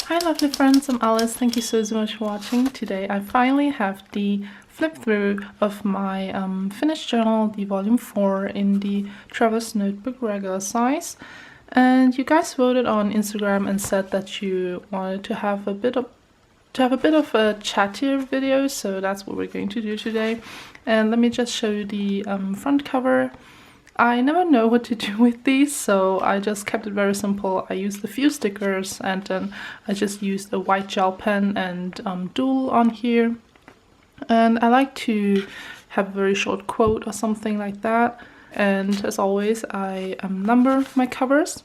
Hi lovely friends, I'm Alice. Thank you so much for watching. Today I finally have the flip through of my finished journal, the volume 4 in the Travis notebook regular size. And you guys voted on Instagram and said that you wanted to have a bit of a chattier video, so that's what we're going to do today. And let me just show you the front cover. I never know what to do with these, so I just kept it very simple. I used a few stickers and then I just used a white gel pen and Dual on here. And I like to have a very short quote or something like that. And as always, I number my covers.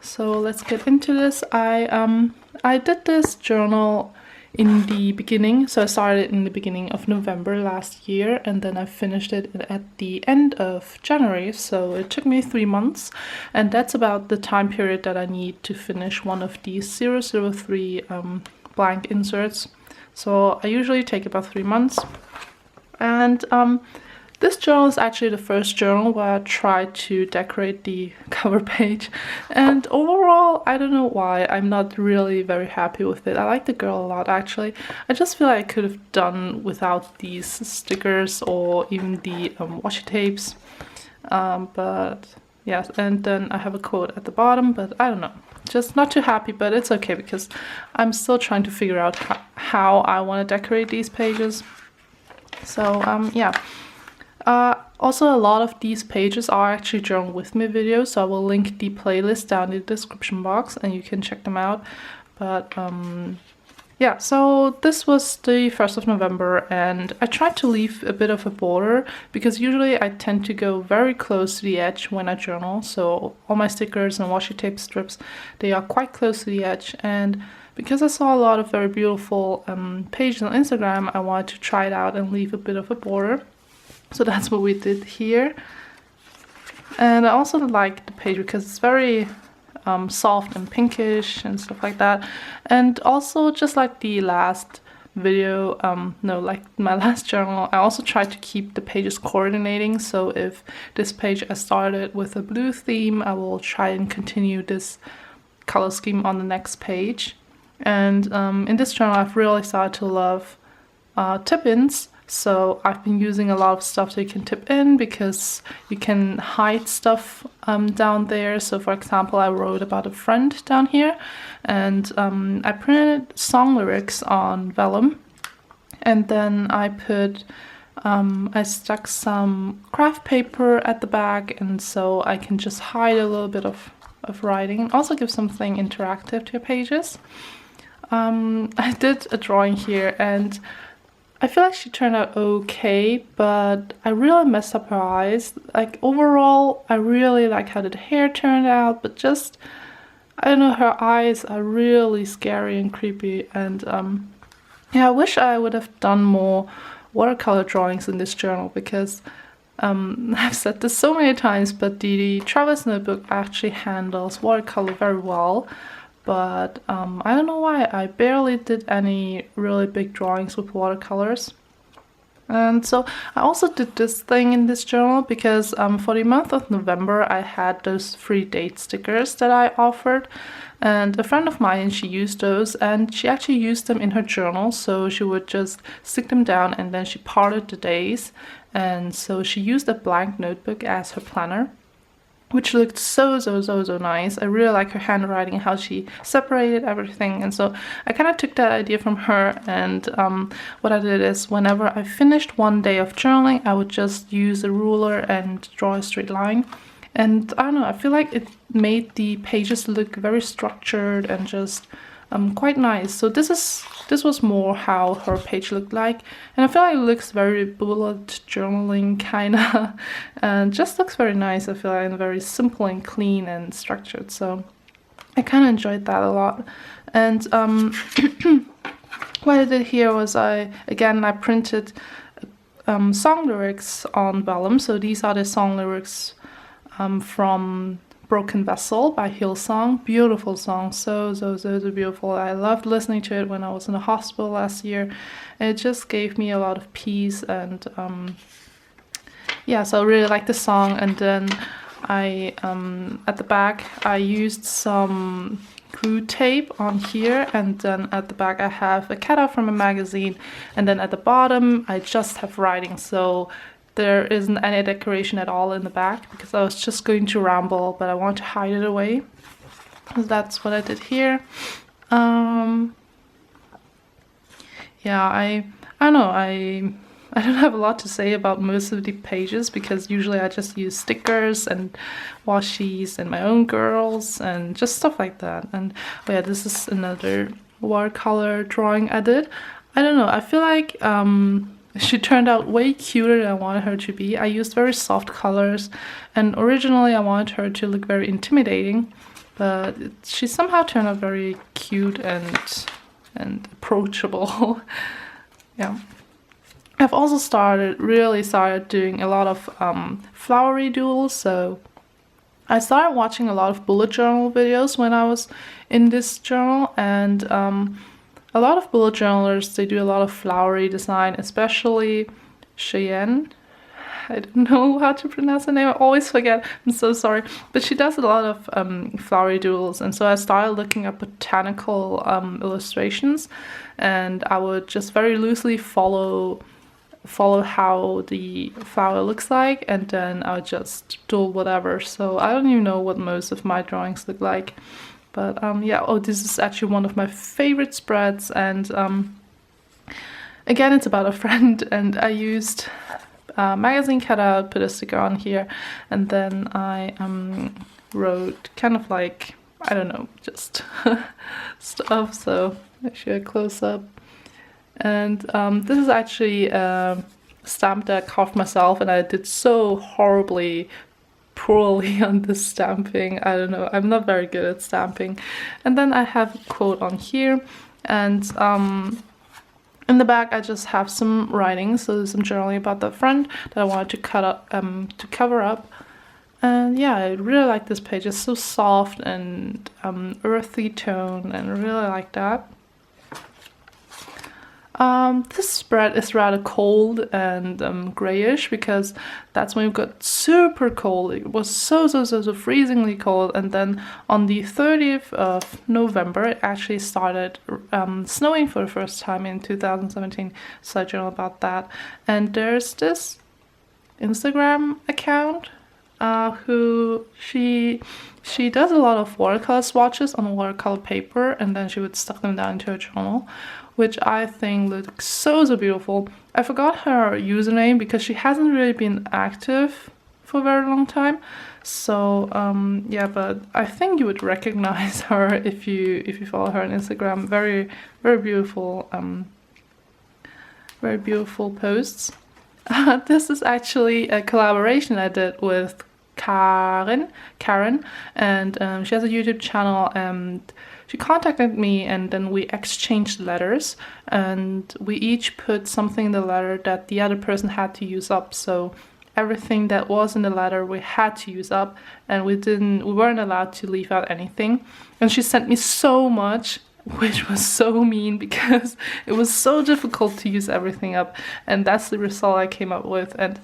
So let's get into this. I did this journal in the beginning, so I started in the beginning of November last year, and then I finished it at the end of January, so it took me 3 months, and that's about the time period that I need to finish one of these 003 blank inserts. So I usually take about 3 months, and this journal is actually the first journal where I tried to decorate the cover page, and overall, I don't know why, I'm not really very happy with it. I like the girl a lot actually. I just feel like I could have done without these stickers or even the washi tapes. But yes, and then I have a quote at the bottom, but I don't know. Just not too happy, but it's okay because I'm still trying to figure out how I want to decorate these pages. So yeah. Also, a lot of these pages are actually journal with me videos, so I will link the playlist down in the description box and you can check them out. But yeah, so this was the 1st of November and I tried to leave a bit of a border because usually I tend to go very close to the edge when I journal. So all my stickers and washi tape strips, they are quite close to the edge, and because I saw a lot of very beautiful pages on Instagram, I wanted to try it out and leave a bit of a border. So that's what we did here. And I also like the page because it's very soft and pinkish and stuff like that. And also, just like the last video, like my last journal, I also tried to keep the pages coordinating. So if this page I started with a blue theme, I will try and continue this color scheme on the next page. And in this journal, I've really started to love tip-ins. So I've been using a lot of stuff that you can tip in because you can hide stuff down there. So for example, I wrote about a friend down here, and I printed song lyrics on vellum, and then I stuck some craft paper at the back, and so I can just hide a little bit of writing and also give something interactive to your pages. I did a drawing here and I feel like she turned out okay, but I really messed up her eyes. Like overall, I really like how the hair turned out, but just, I don't know, her eyes are really scary and creepy. And yeah, I wish I would have done more watercolor drawings in this journal because I've said this so many times, but the Travis notebook actually handles watercolor very well. But I don't know why, I barely did any really big drawings with watercolors. And so I also did this thing in this journal because for the month of November I had those free date stickers that I offered, and a friend of mine, she used those and she actually used them in her journal. So she would just stick them down and then she parted the days, and so she used a blank notebook as her planner, which looked so nice. I really like her handwriting, how she separated everything, and so I kind of took that idea from her, and what I did is whenever I finished one day of journaling, I would just use a ruler and draw a straight line. And I don't know, I feel like it made the pages look very structured and just quite nice. So this was more how her page looked like, and I feel like it looks very bullet journaling kinda, and just looks very nice. I feel like, and very simple and clean and structured. So I kind of enjoyed that a lot. And what I did here was I printed song lyrics on vellum. So these are the song lyrics from Broken Vessel by Hillsong. Beautiful song, so beautiful. I loved listening to it when I was in the hospital last year. It just gave me a lot of peace, and yeah, so I really like the song. And then I at the back I used some glue tape on here, and then at the back I have a cutout from a magazine, and then at the bottom I just have writing, so there isn't any decoration at all in the back because I was just going to ramble, but I want to hide it away. So that's what I did here. Yeah, I don't know, I don't have a lot to say about most of the pages because usually I just use stickers and washies and my own girls and just stuff like that. And oh yeah, this is another watercolor drawing I did. I don't know, I feel like she turned out way cuter than I wanted her to be. I used very soft colors, and originally I wanted her to look very intimidating, but she somehow turned out very cute and approachable. Yeah. I've also really started doing a lot of flowery doodles, so I started watching a lot of bullet journal videos when I was in this journal, and a lot of bullet journalers, they do a lot of flowery design, especially Cheyenne. I don't know how to pronounce her name, I always forget, I'm so sorry, but she does a lot of flowery doodles, and so I started looking at botanical illustrations, and I would just very loosely follow how the flower looks like, and then I would just do whatever. So I don't even know what most of my drawings look like, but yeah. Oh, this is actually one of my favorite spreads, and again, it's about a friend, and I used magazine cutout, put a sticker on here, and then I wrote kind of like, I don't know, just stuff. So actually a close up. And this is actually a stamp that I carved myself, and I did so horribly poorly on this stamping. I don't know, I'm not very good at stamping. And then I have a quote on here, and in the back I just have some writing, so there's some journaling about the friend that I wanted to cover up. And yeah, I really like this page. It's so soft and earthy tone, and I really like that. This spread is rather cold and grayish because that's when it got super cold. It was so freezingly cold, and then on the 30th of November it actually started snowing for the first time in 2017, so I journal about that. And there's this Instagram account who she does a lot of watercolor swatches on watercolor paper, and then she would stuck them down into her journal, which I think looks so beautiful. I forgot her username because she hasn't really been active for a very long time. So yeah, but I think you would recognize her if you follow her on Instagram. Very beautiful, very beautiful posts. This is actually a collaboration I did with Karen, and she has a YouTube channel, and she contacted me, and then we exchanged letters, and we each put something in the letter that the other person had to use up. So everything that was in the letter we had to use up, and we weren't allowed to leave out anything. And she sent me so much, which was so mean because it was so difficult to use everything up, and that's the result I came up with. And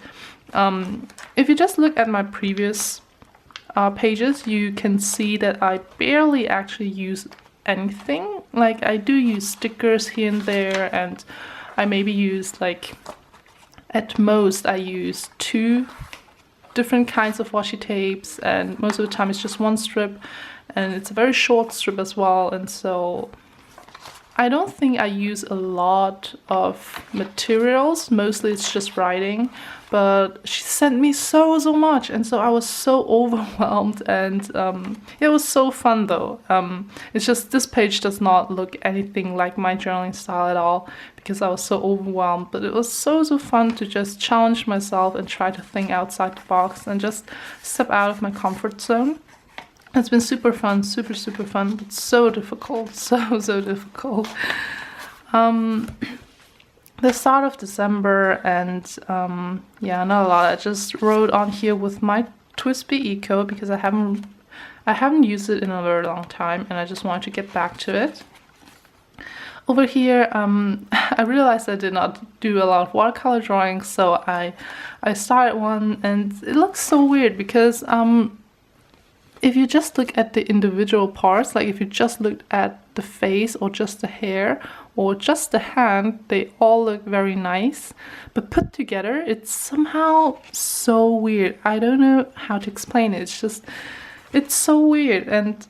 if you just look at my previous pages, you can see that I barely actually use anything. Like, I do use stickers here and there, and I maybe use, like, at most I use 2 different kinds of washi tapes, and most of the time it's just one strip, and it's a very short strip as well, and so I don't think I use a lot of materials. Mostly it's just writing, but she sent me so much, and so I was so overwhelmed, and it was so fun though. It's just this page does not look anything like my journaling style at all because I was so overwhelmed, but it was so fun to just challenge myself and try to think outside the box and just step out of my comfort zone. It's been super fun, super fun, but so difficult, so difficult. The start of December, and yeah, not a lot. I just wrote on here with my TWSBI Eco because I haven't used it in a very long time, and I just wanted to get back to it. Over here, I realized I did not do a lot of watercolor drawings, so I started one, and it looks so weird because if you just look at the individual parts, like if you just looked at the face or just the hair or just the hand, they all look very nice. But put together, it's somehow so weird. I don't know how to explain it. It's just, it's so weird. And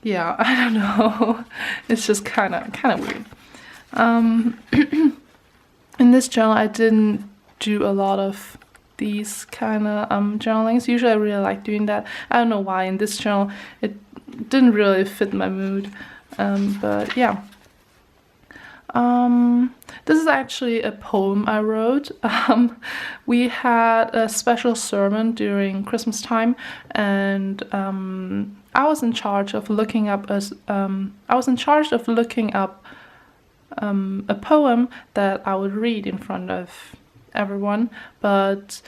yeah, I don't know. It's just kind of weird. In this journal, I didn't do a lot of these kind of journalings. Usually I really like doing that. I don't know why in this journal it didn't really fit my mood, but yeah. This is actually a poem I wrote. We had a special sermon during Christmas time, and I was in charge of looking up a poem that I would read in front of everyone, but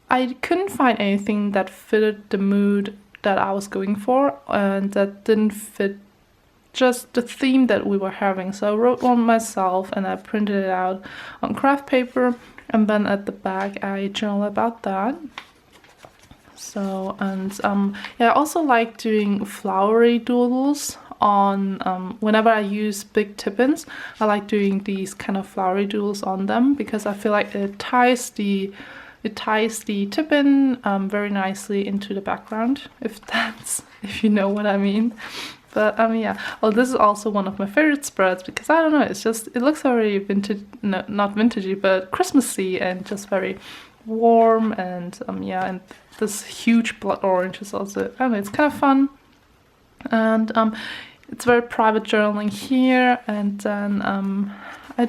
I couldn't find anything that fitted the mood that I was going for, and that didn't fit just the theme that we were having. So I wrote one myself and I printed it out on craft paper, and then at the back I journal about that. So, and yeah, I also like doing flowery doodles on whenever I use big tip-ins. I like doing these kind of flowery doodles on them because I feel like it ties the tip-in very nicely into the background, if you know what I mean. But yeah. Oh, this is also one of my favorite spreads because I don't know, it's just, it looks very vintage, no, not vintagey, but Christmassy and just very warm, and yeah, and this huge blood orange is also, I don't know, it's kind of fun. And it's very private journaling here. And then I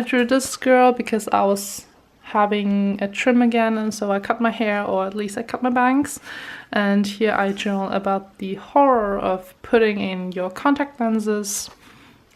drew this girl because I was having a trim again, and so I cut my hair, or at least I cut my bangs. And here I journal about the horror of putting in your contact lenses.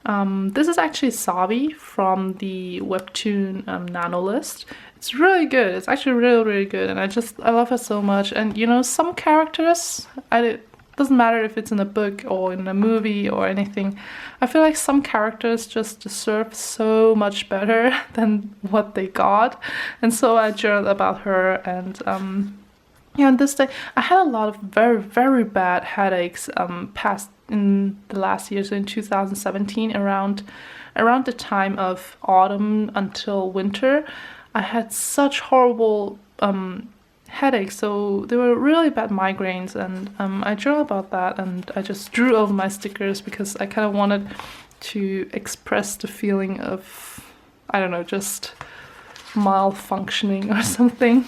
This is actually Sabi from the webtoon Nano List. It's really good. It's actually really good, and I love her so much. And you know, some characters, it doesn't matter if it's in a book or in a movie or anything, I feel like some characters just deserve so much better than what they got. And so I journaled about her. And yeah, on this day I had a lot of very bad headaches past in the last year, so in 2017, around the time of autumn until winter. I had such horrible headaches, so they were really bad migraines, and I journaled about that, and I just drew over my stickers because I kind of wanted to express the feeling of, I don't know, just malfunctioning or something.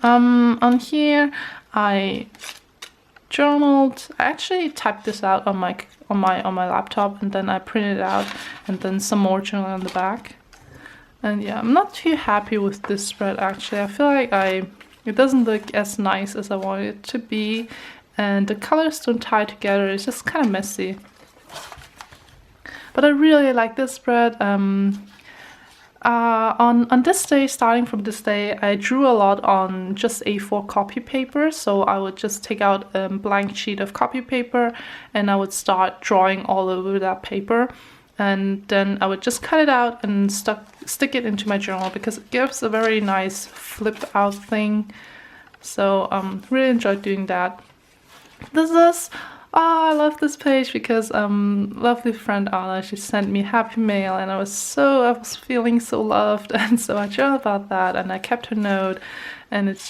On here I journaled. I actually typed this out on my laptop, and then I printed it out, and then some more journaling on the back. And yeah, I'm not too happy with this spread actually. I feel like it doesn't look as nice as I want it to be, and the colors don't tie together. It's just kind of messy. But I really like this spread. On this day, starting from this day, I drew a lot on just A4 copy paper. So I would just take out a blank sheet of copy paper, and I would start drawing all over that paper. And then I would just cut it out and stick it into my journal because it gives a very nice flip out thing. So really enjoyed doing that. This is, I love this page because lovely friend Anna, she sent me happy mail, and I was feeling so loved, and so I journaled about that, and I kept her note, and it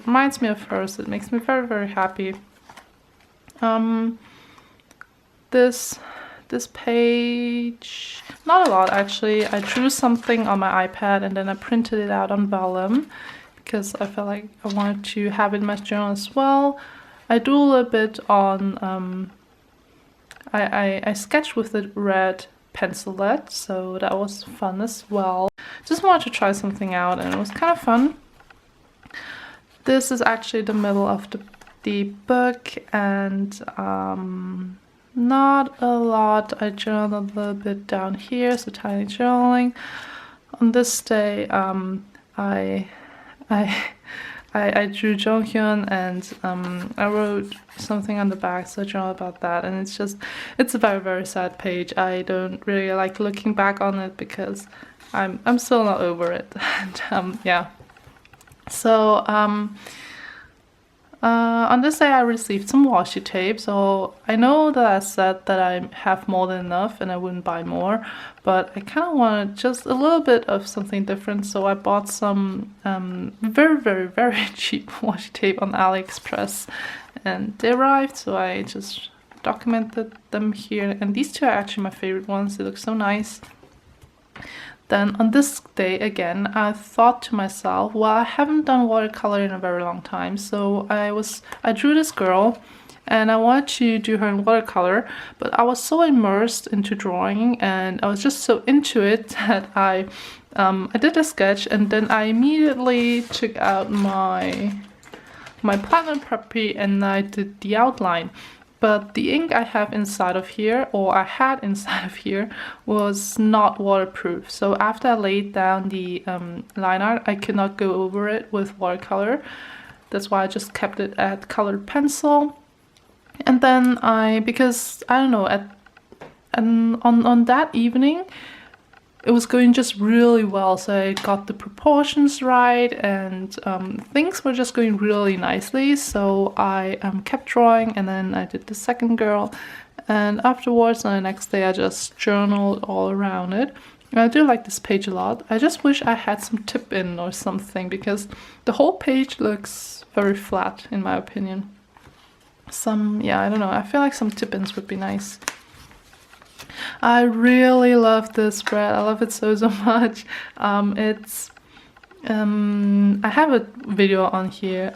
reminds me of her, so it makes me very happy. This page, not a lot actually. I drew something on my iPad and then I printed it out on vellum because I felt like I wanted to have it in my journal as well. I drew a little bit on, I sketched with a red pencil lead, so that was fun as well. Just wanted to try something out, and it was kind of fun. This is actually the middle of the book, and not a lot. I journaled a little bit down here, so tiny journaling. On this day, I drew Jonghyun, and I wrote something on the back, so I journaled about that. And it's a very sad page. I don't really like looking back on it because I'm still not over it. And yeah. So On this day I received some washi tape, so I know that I said that I have more than enough and I wouldn't buy more, but I kind of wanted just a little bit of something different, so I bought some very, very, very cheap washi tape on AliExpress, and they arrived, so I just documented them here, and these two are actually my favorite ones. They look so nice. Then on this day again, I thought to myself, well, I haven't done watercolor in a very long time, so I drew this girl and I wanted to do her in watercolor, but I was so immersed into drawing and I was just so into it that I did a sketch, and then I immediately took out my platinum preppy and I did the outline. But the ink I have inside of here, or I had inside of here, was not waterproof. So after I laid down the line art, I could not go over it with watercolor. That's why I just kept it at colored pencil. And then because I don't know, on that evening, it was going just really well, so I got the proportions right, and things were just going really nicely, so I kept drawing, and then I did the second girl, and afterwards on the next day I just journaled all around it. And I do like this page a lot. I just wish I had some tip in or something, because the whole page looks very flat in my opinion. Yeah, I don't know, I feel like some tip-ins would be nice. I really love this spread. I love it so much. I have a video on here,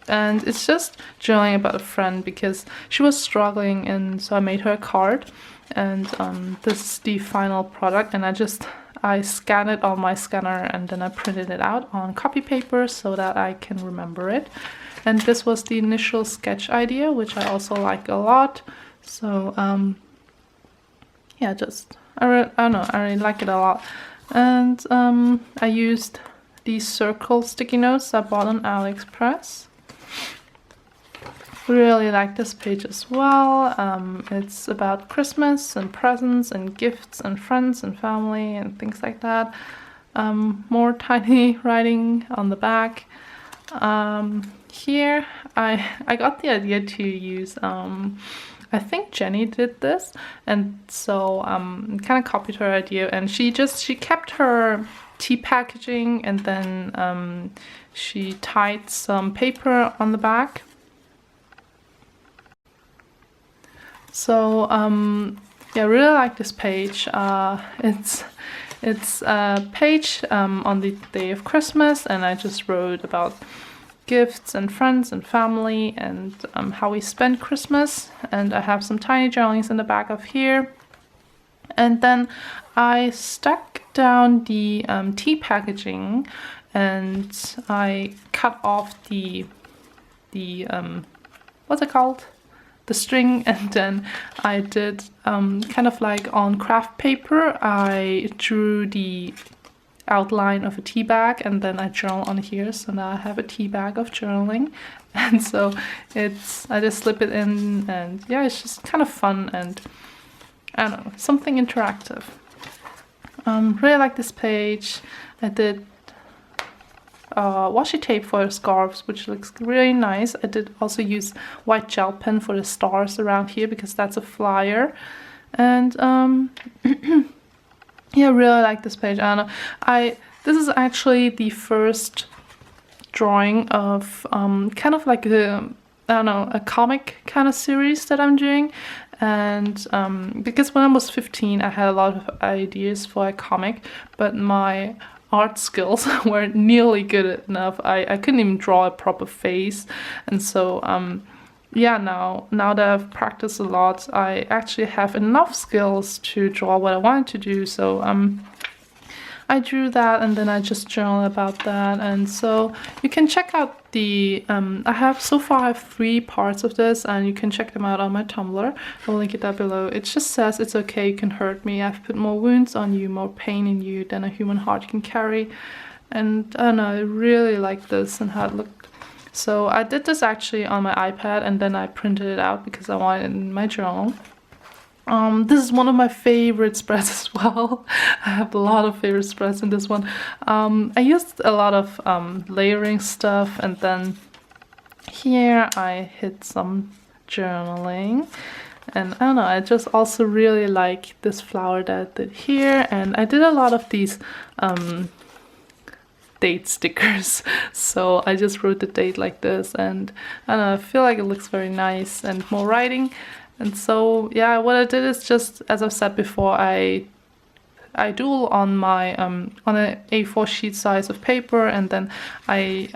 and it's just journaling about a friend because she was struggling, and so I made her a card, and this is the final product, and I scanned it on my scanner and then I printed it out on copy paper so that I can remember it. And this was the initial sketch idea, which I also like a lot. So yeah, I don't know, I really like it a lot. And I used these circle sticky notes I bought on AliExpress. Really like this page as well. It's about Christmas and presents and gifts and friends and family and things like that. More tiny writing on the back. Here I got the idea to use I think Jenny did this, and so kind of copied her idea, and she kept her tea packaging, and then she tied some paper on the back. So yeah, I really like this page. It's a page on the day of Christmas, and I just wrote about gifts and friends and family and how we spend Christmas, and I have some tiny journalings in the back of here. And then I stuck down the tea packaging, and I cut off the what's it called? The string, and then I did kind of like on craft paper, I drew the outline of a tea bag, and then I journal on here, so now I have a tea bag of journaling. And so I just slip it in, and yeah, it's just kind of fun, and I don't know, something interactive. Really like this page. I did washi tape for the scarves, which looks really nice. I did also use white gel pen for the stars around here because that's a flyer. And yeah, I really like this page. I don't know. This is actually the first drawing of kind of like a comic kind of series that I'm doing. And because when I was 15, I had a lot of ideas for a comic, but my art skills weren't nearly good enough. I couldn't even draw a proper face, and so yeah, now that I've practiced a lot, I actually have enough skills to draw what I wanted to do. So I drew that, and then I just journal about that. And so you can check out the I have 3 parts of this, and you can check them out on my Tumblr. I'll link it down below. It just says it's okay, you can hurt me, I've put more wounds on you, more pain in you than a human heart can carry. And I don't know, I really like this and how it looked. So I did this actually on my iPad, and then I printed it out because I wanted it in my journal. This is one of my favorite spreads as well. I have a lot of favorite spreads in this one. I used a lot of layering stuff, and then here I hit some journaling. And I don't know, I just also really like this flower that I did here. And I did a lot of these date stickers. So I just wrote the date like this, and I don't know, I feel like it looks very nice and more writing. And so yeah, what I did is just, as I've said before, I doodle on my on an A4 sheet size of paper, and then I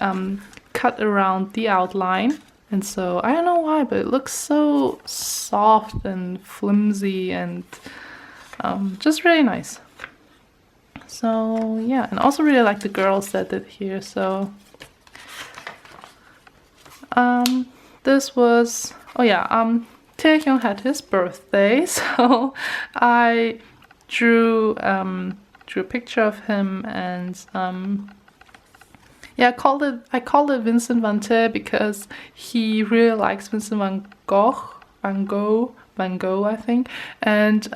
cut around the outline. And so I don't know why, but it looks so soft and flimsy and just really nice. So yeah, and also really like the girls that did here. So this was, oh yeah, Taehyung had his birthday, so I drew a picture of him, and yeah, I called it Vincent van Gogh because he really likes Vincent van Gogh, I think, and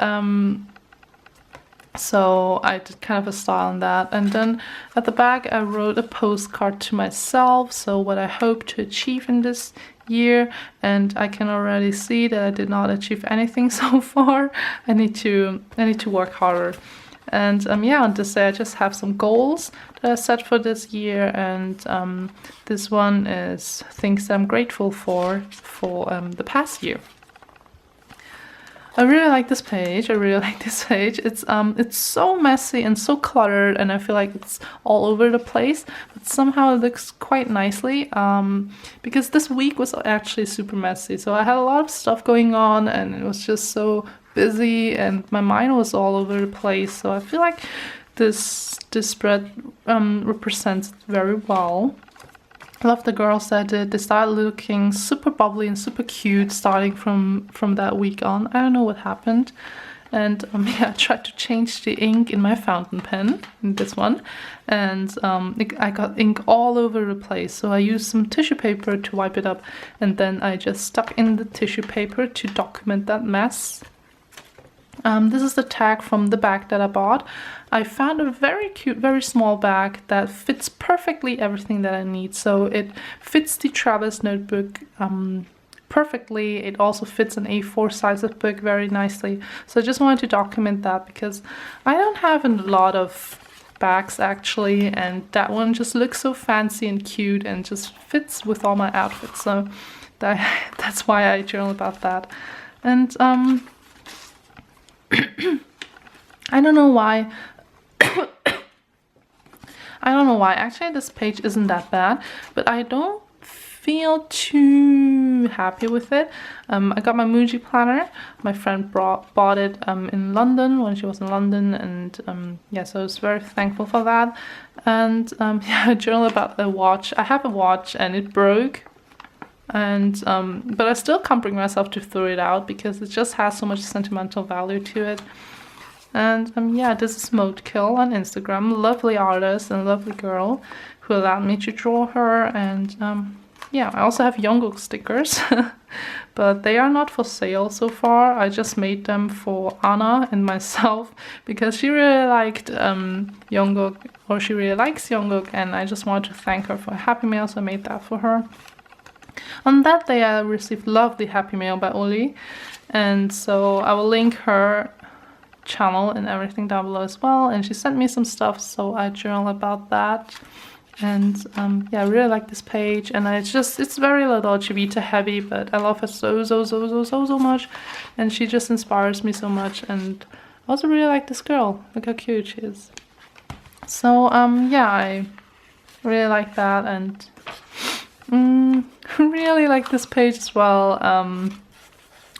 so I did kind of a style on that. And then at the back I wrote a postcard to myself, so what I hope to achieve in this year, and I can already see that I did not achieve anything so far. I need to work harder. And yeah, on this day I just have some goals that I set for this year, and this one is things that I'm grateful for the past year. I really like this page. It's so messy and so cluttered, and I feel like it's all over the place, but somehow it looks quite nicely, because this week was actually super messy. So I had a lot of stuff going on, and it was just so busy, and my mind was all over the place. So I feel like this spread represents it very well. I love the girls that did. They started looking super bubbly and super cute starting from that week on. I don't know what happened. And yeah, I tried to change the ink in my fountain pen, in this one, and I got ink all over the place. So I used some tissue paper to wipe it up, and then I just stuck in the tissue paper to document that mess. This is the tag from the bag that I bought. I found a very cute, very small bag that fits perfectly everything that I need. So it fits the Travis notebook perfectly. It also fits an A4 size of book very nicely. So I just wanted to document that because I don't have a lot of bags actually, and that one just looks so fancy and cute and just fits with all my outfits. So that's why I journal about that. And I don't know why. Actually, this page isn't that bad, but I don't feel too happy with it. I got my Muji planner. My friend bought it in London when she was in London, and yeah, so I was very thankful for that. And yeah, I journal about a watch. I have a watch and it broke. And but I still can't bring myself to throw it out because it just has so much sentimental value to it. And yeah, this is Modekill on Instagram, lovely artist and lovely girl who allowed me to draw her. And yeah, I also have Jungkook stickers, but they are not for sale so far. I just made them for Anna and myself because she really liked Jungkook, or she really likes Jungkook, and I just wanted to thank her for a Happy Mail, so I made that for her. On that day I received lovely Happy Mail by Oli, and so I will link her channel and everything down below as well. And she sent me some stuff, so I journal about that. And yeah, I really like this page, and it's very La Dolce Vita heavy, but I love her so much, and she just inspires me so much. And I also really like this girl. Look how cute she is. So yeah, I really like that, and really like this page as well.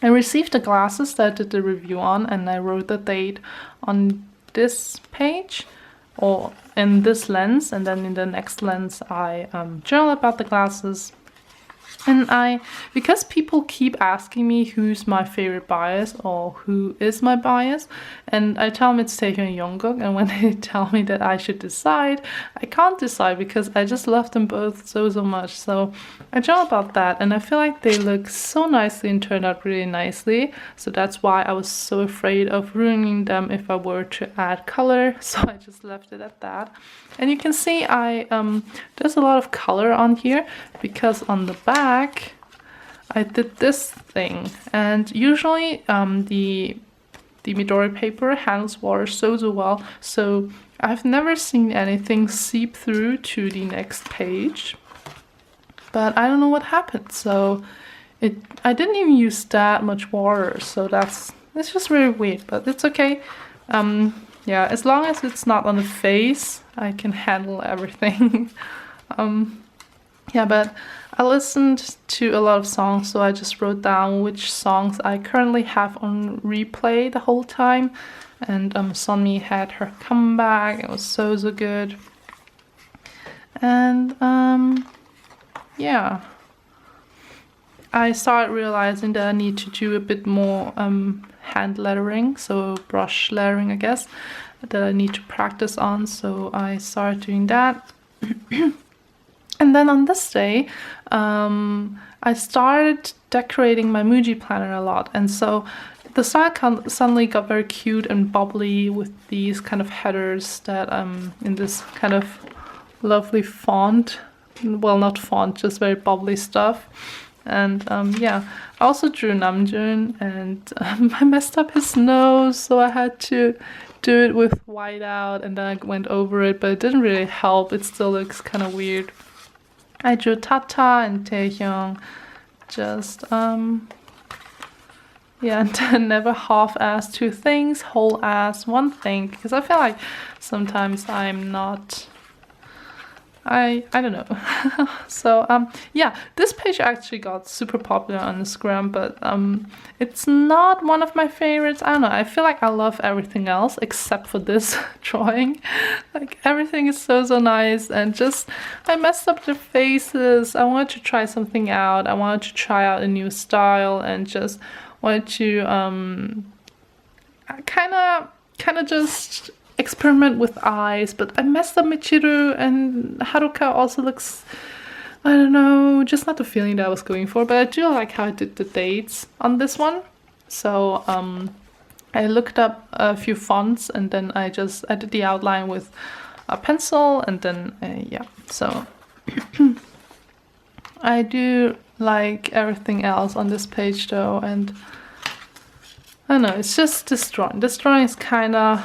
I received the glasses that I did the review on, and I wrote the date on this page, or in this lens, and then in the next lens I journal about the glasses. And because people keep asking me who's my favorite bias or who is my bias, and I tell them it's Taehyun Jungkook, and when they tell me that I should decide, I can't decide because I just love them both so much. So I draw about that, and I feel like they look so nicely and turned out really nicely. So that's why I was so afraid of ruining them if I were to add color. So I just left it at that. And you can see there's a lot of color on here because on the back I did this thing, and usually the Midori paper handles water so well, so I've never seen anything seep through to the next page, but I don't know what happened. So I didn't even use that much water, so it's just really weird, but it's okay. Yeah, as long as it's not on the face, I can handle everything. Yeah, but I listened to a lot of songs, so I just wrote down which songs I currently have on replay the whole time. And Sunmi had her comeback. It was so good. And yeah, I started realizing that I need to do a bit more hand lettering, so brush lettering, I guess, that I need to practice on. So I started doing that. And then on this day, I started decorating my Muji planner a lot. And so the style suddenly got very cute and bubbly with these kind of headers that in this kind of lovely font. Well, not font, just very bubbly stuff. And yeah, I also drew Namjoon, and I messed up his nose, so I had to do it with white out, and then I went over it, but it didn't really help. It still looks kind of weird. I drew Tata and Taehyung, just yeah, and then never half-ass two things, whole-ass one thing, because I feel like sometimes I'm not, I don't know. So yeah, this page actually got super popular on Instagram, but it's not one of my favorites. I don't know, I feel like I love everything else except for this drawing. Like everything is so nice, and just I messed up their faces. I wanted to try something out. I wanted to try out a new style, and just wanted to kind of just experiment with eyes, but I messed up Michiru, and Haruka also looks, I don't know, just not the feeling that I was going for. But I do like how I did the dates on this one. So I looked up a few fonts, and then I did the outline with a pencil, and then yeah, so I do like everything else on this page though, and I don't know, it's just this drawing. This drawing is kind of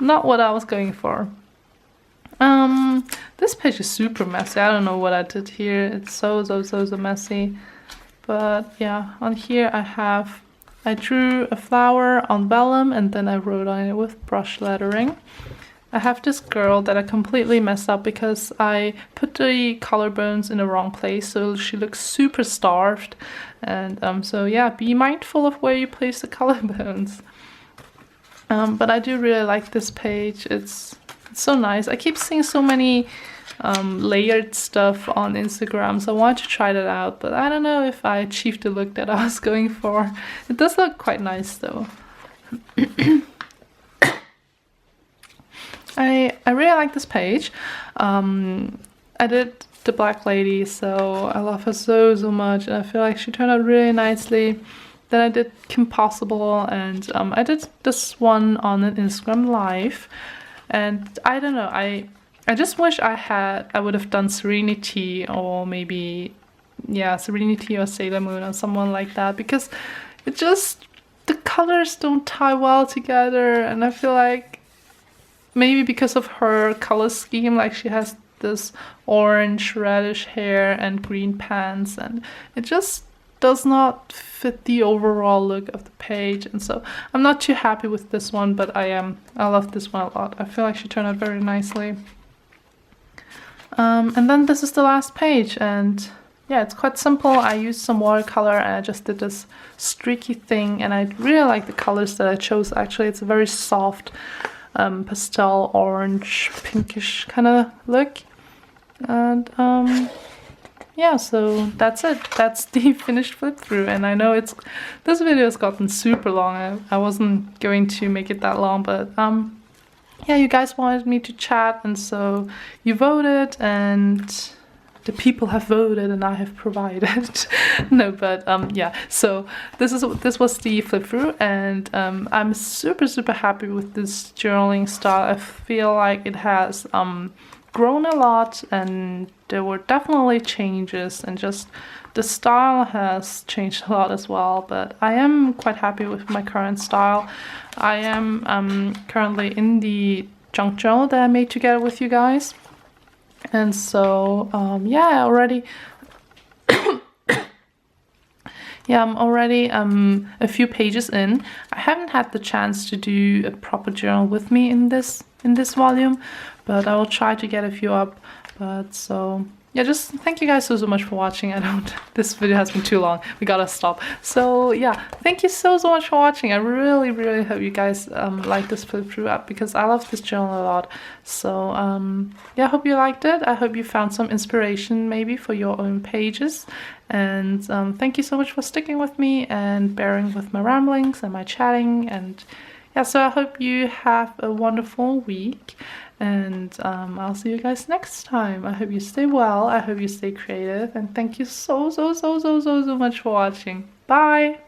not what I was going for. This page is super messy. I don't know what I did here. It's so messy. But yeah, on here I drew a flower on vellum, and then I wrote on it with brush lettering. I have this girl that I completely messed up because I put the collarbones in the wrong place, so she looks super starved. And so yeah, be mindful of where you place the collarbones. But I do really like this page. It's so nice. I keep seeing so many layered stuff on Instagram, so I wanted to try that out, but I don't know if I achieved the look that I was going for. It does look quite nice though. I really like this page. I did the Black Lady, so I love her so much, and I feel like she turned out really nicely. Then I did Kim Possible, and I did this one on an Instagram live, and I don't know, I just wish I would have done Serenity, or maybe, yeah, Serenity or Sailor Moon or someone like that, because it just, the colors don't tie well together, and I feel like maybe because of her color scheme, like she has this orange reddish hair and green pants, and it just does not fit the overall look of the page. And so I'm not too happy with this one, but I love this one a lot. I feel like she turned out very nicely. And then this is the last page, and yeah, it's quite simple. I used some watercolor, and I just did this streaky thing, and I really like the colors that I chose. Actually, it's a very soft pastel orange pinkish kind of look, and yeah, so that's it. That's the finished flip through, and I know this video has gotten super long. I wasn't going to make it that long, but yeah, you guys wanted me to chat, and so you voted, and the people have voted, and I have provided. No, but yeah. So this was the flip through, and I'm super happy with this journaling style. I feel like it has grown a lot, and there were definitely changes, and just the style has changed a lot as well, but I am quite happy with my current style. I am currently in the junk journal that I made together with you guys, and so yeah, I'm already a few pages in. I haven't had the chance to do a proper journal with me in this volume, but I will try to get a few up. But so yeah, just thank you guys so much for watching. This video has been too long. We gotta stop. So yeah, thank you so much for watching. I really hope you guys like this flip through app, because I love this journal a lot. So yeah, I hope you liked it. I hope you found some inspiration maybe for your own pages. And thank you so much for sticking with me and bearing with my ramblings and my chatting. And yeah, so I hope you have a wonderful week, and I'll see you guys next time. I hope you stay well, I hope you stay creative, and thank you so much for watching. Bye!